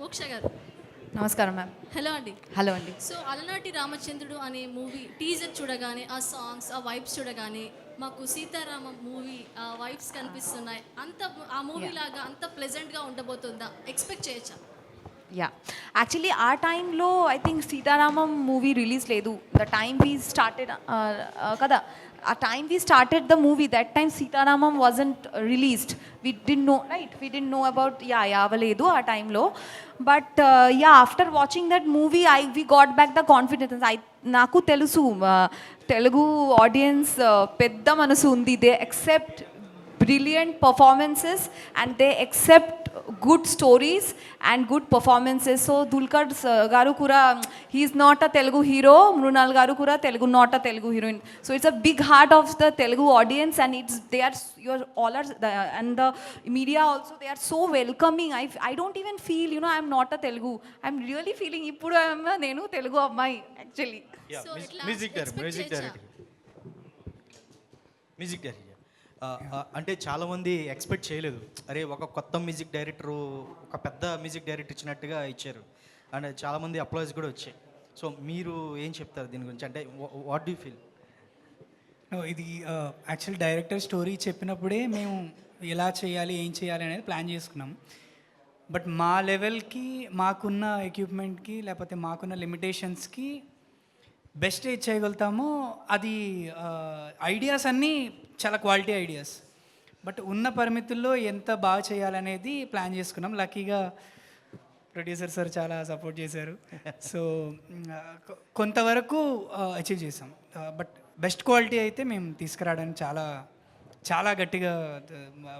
మోక్ష గారు. నమస్కారం మ్యామ్. హలో అండి. హలో అండి. సో అలనాటి రామచంద్రుడు అనే మూవీ టీజర్ చూడగానే, ఆ సాంగ్స్, ఆ వైబ్స్ చూడగానే మాకు సీతారామం మూవీ ఆ వైబ్స్ కనిపిస్తున్నాయి. అంత ఆ మూవీ లాగా అంత ప్లెజెంట్గా ఉండబోతుందా? ఎక్స్పెక్ట్ చేయొచ్చా? యా, యాక్చువల్లీ ఆ టైంలో I think Sita Ramam movie release లేదు. ద టైమ్ వీ స్టార్టెడ్ కదా, ఆ time we started the movie, that time Sita Ramam wasn't released. We didn't know about అవ్వలేదు ఆ టైంలో. But after watching that movie we got back the confidence. నాకు తెలుసు Telugu audience పెద్ద మనసు ఉంది. They accept brilliant performances and they accept good stories and good performances. So Dulquer garu kura, he is not a Telugu hero, Mrunal garu kura Telugu, not a Telugu heroine. So it's a big heart of the Telugu audience, and and the media also, they are so welcoming. I don't even feel, I'm not a Telugu. I'm really feeling ippudu I am nenu Telugu ammai actually. So music director అంటే చాలామంది expect చేయలేదు. అరే ఒక కొత్త music director, ఒక పెద్ద music director ఇచ్చినట్టుగా ఇచ్చారు అండ్ చాలామంది అప్లాయిస్ కూడా వచ్చాయి. సో మీరు ఏం చెప్తారు దీని గురించి? అంటే వాట్ డూ ఫీల్? ఇది యాక్చువల్ డైరెక్టర్ స్టోరీ చెప్పినప్పుడే మేము ఎలా చేయాలి, ఏం చేయాలి అనేది ప్లాన్ చేసుకున్నాం. బట్ మా లెవెల్కి, మాకున్న ఎక్విప్మెంట్కి, లేకపోతే మాకున్న లిమిటేషన్స్కి బెస్ట్ ఏది చేయగలుగుతామో అది, ఐడియాస్ అన్నీ చాలా క్వాలిటీ ఐడియాస్, బట్ ఉన్న పరిమితుల్లో ఎంత బాగా చేయాలనేది ప్లాన్ చేసుకున్నాం. లక్కీగా ప్రొడ్యూసర్ సార్ చాలా సపోర్ట్ చేశారు. సో కొంతవరకు అచీవ్ చేసాం. బట్ బెస్ట్ క్వాలిటీ అయితే మేము తీసుకురావడానికి చాలా చాలా గట్టిగా,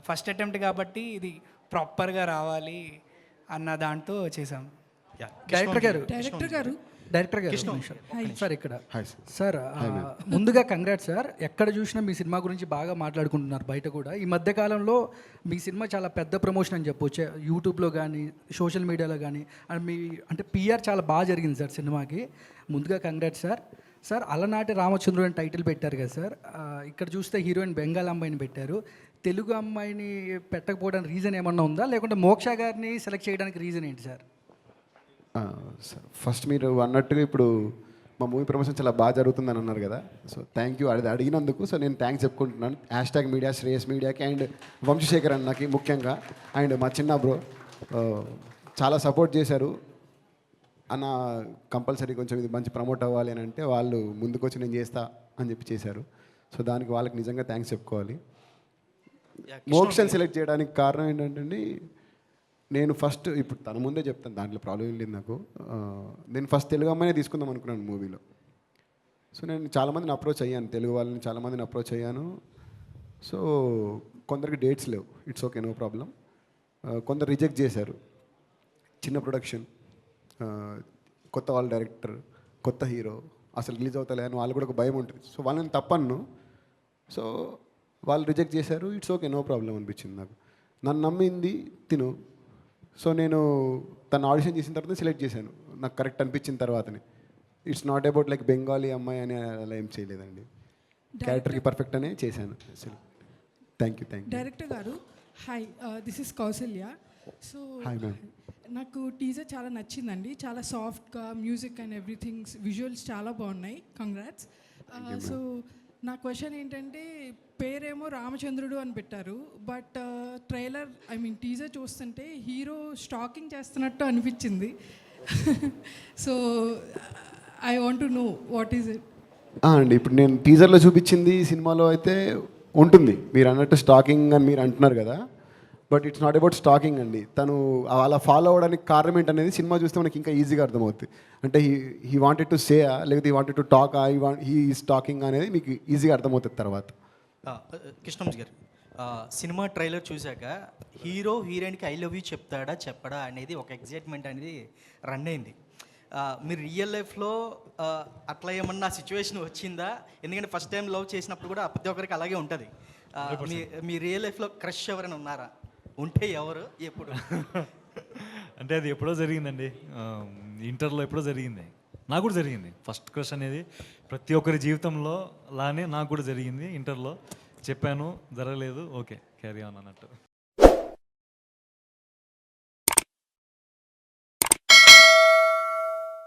ఫస్ట్ అటెంప్ట్ కాబట్టి ఇది ప్రాపర్గా రావాలి అన్న దాంతో చేసాం. డైరెక్టర్ గారు సార్, ఇక్కడ సార్ ముందుగా కంగ్రాట్స్ సార్. ఎక్కడ చూసినా మీ సినిమా గురించి బాగా మాట్లాడుకుంటున్నారు బయట కూడా. ఈ మధ్య కాలంలో మీ సినిమా చాలా పెద్ద ప్రమోషన్ అని చెప్పొచ్చు, యూట్యూబ్లో కానీ సోషల్ మీడియాలో కానీ. అండ్ మీ అంటే పిఆర్ చాలా బాగా జరిగింది సార్ సినిమాకి. ముందుగా కంగ్రాట్స్ సార్. సార్ అలనాటి రామచంద్రుడు అని టైటిల్ పెట్టారు కదా సార్, ఇక్కడ చూస్తే హీరోయిన్ బెంగాల్ అమ్మాయిని పెట్టారు. తెలుగు అమ్మాయిని పెట్టకపోవడానికి రీజన్ ఏమన్నా ఉందా, లేకుంటే మోక్ష గారిని సెలెక్ట్ చేయడానికి రీజన్ ఏంటి సార్? సార్ ఫస్ట్ మీరు అన్నట్టుగా ఇప్పుడు మా మూవీ ప్రమోషన్ చాలా బాగా జరుగుతుందని అన్నారు కదా, సో థ్యాంక్ యూ. అది అడిగినందుకు సో నేను థ్యాంక్స్ చెప్పుకుంటున్నాను. #మీడియా, శ్రేయస్ మీడియాకి అండ్ వంశశేఖర్ అన్నకి ముఖ్యంగా, అండ్ మా చిన్న బ్రో చాలా సపోర్ట్ చేశారు అన్న. కంపల్సరీ కొంచెం ఇది మంచి ప్రమోట్ అవ్వాలి అని అంటే వాళ్ళు ముందుకు వచ్చి నేను చేస్తా అని చెప్పి చేశారు. సో దానికి వాళ్ళకి నిజంగా థ్యాంక్స్ చెప్పుకోవాలి. మోక్షని సెలెక్ట్ చేయడానికి కారణం ఏంటంటే, నేను ఫస్ట్ ఇప్పుడు తన ముందే చెప్తాను, దాంట్లో ప్రాబ్లం ఏం లేదు నాకు. నేను ఫస్ట్ తెలుగు అమ్మాయినే తీసుకుందాం అనుకున్నాను మూవీలో. సో నేను చాలామందిని అప్రోచ్ అయ్యాను, తెలుగు వాళ్ళని చాలామందిని అప్రోచ్ అయ్యాను. సో కొందరికి డేట్స్ లేవు, ఇట్స్ ఓకే, నో ప్రాబ్లం. కొందరు రిజెక్ట్ చేశారు. చిన్న ప్రొడక్షన్, కొత్త వాళ్ళ డైరెక్టర్, కొత్త హీరో, అసలు రిలీజ్ అవుతలే అని వాళ్ళు కూడా ఒక భయం ఉంటుంది. సో వాళ్ళని తప్పను. సో వాళ్ళు రిజెక్ట్ చేశారు, ఇట్స్ ఓకే, నో ప్రాబ్లం అనిపించింది నాకు. నన్ను నమ్మింది తిను. సో నేను తను ఆడిషన్ చేసిన తర్వాత సెలెక్ట్ చేశాను, నాకు కరెక్ట్ అనిపించిన తర్వాతనే. It's not about like Bengali అమ్మాయి అని అలా ఏం చేయలేదండి, క్యారెక్టర్కి పర్ఫెక్ట్ అనే చేశాను. Thank you. డైరెక్టర్ గారు, hi, this is Kausalya. So hi ma'am. నాకు టీజర్ చాలా నచ్చిందండి, చాలా సాఫ్ట్గా మ్యూజిక్ అండ్ ఎవ్రీథింగ్, విజువల్స్ చాలా బాగున్నాయి. కంగ్రాట్స్. సో నా క్వశ్చన్ ఏంటంటే, పేరేమో రామచంద్రుడు అని పెట్టారు, బట్ ట్రైలర్ టీజర్ చూస్తుంటే హీరో స్టాకింగ్ చేస్తున్నట్టు అనిపించింది. So I want to know what is it. అండి, ఇప్పుడు నేను టీజర్లో చూపించింది సినిమాలో అయితే ఉంటుంది. మీరు అన్నట్టు స్టాకింగ్ అని మీరు అంటున్నారు కదా, but it's not about stalking అండి. తను అలా ఫాలో అవ్వడానికి కారణం ఏంటనేది సినిమా చూస్తే మనకి ఇంకా ఈజీగా అర్థమవుతుంది. అంటే హీ వాంటెడ్ టు సే, లేకపోతే he wanted to talk, he is talking అనేది మీకు ఈజీగా అర్థమవుతుంది తర్వాత. కృష్ణంజీ గారు, సినిమా ట్రైలర్ చూశాక హీరో హీరోయిన్కి ఐ లవ్ యూ చెప్తాడా చెప్పడా అనేది ఒక ఎగ్జైట్మెంట్ అనేది రన్ అయింది. మీరు రియల్ లైఫ్లో అట్లా ఏమన్నా సిచ్యువేషన్ వచ్చిందా? ఎందుకంటే ఫస్ట్ టైం లవ్ చేసినప్పుడు కూడా ప్రతి ఒక్కరికి అలాగే ఉంటుంది. మీ రియల్ లైఫ్లో క్రష్ ఎవరైనా ఉన్నారా? ఉంటే ఎవరు, ఎప్పుడు? అంటే అది ఎప్పుడో జరిగిందండి, ఇంటర్లో ఎప్పుడో జరిగింది. నాకు కూడా జరిగింది ఫస్ట్ క్రష్ అనేది. ప్రతి ఒక్కరి జీవితంలో లానే నాకు కూడా జరిగింది. ఇంటర్లో చెప్పాను, జరగలేదు, ఓకే క్యారీ ఆన్ అన్నట్టు.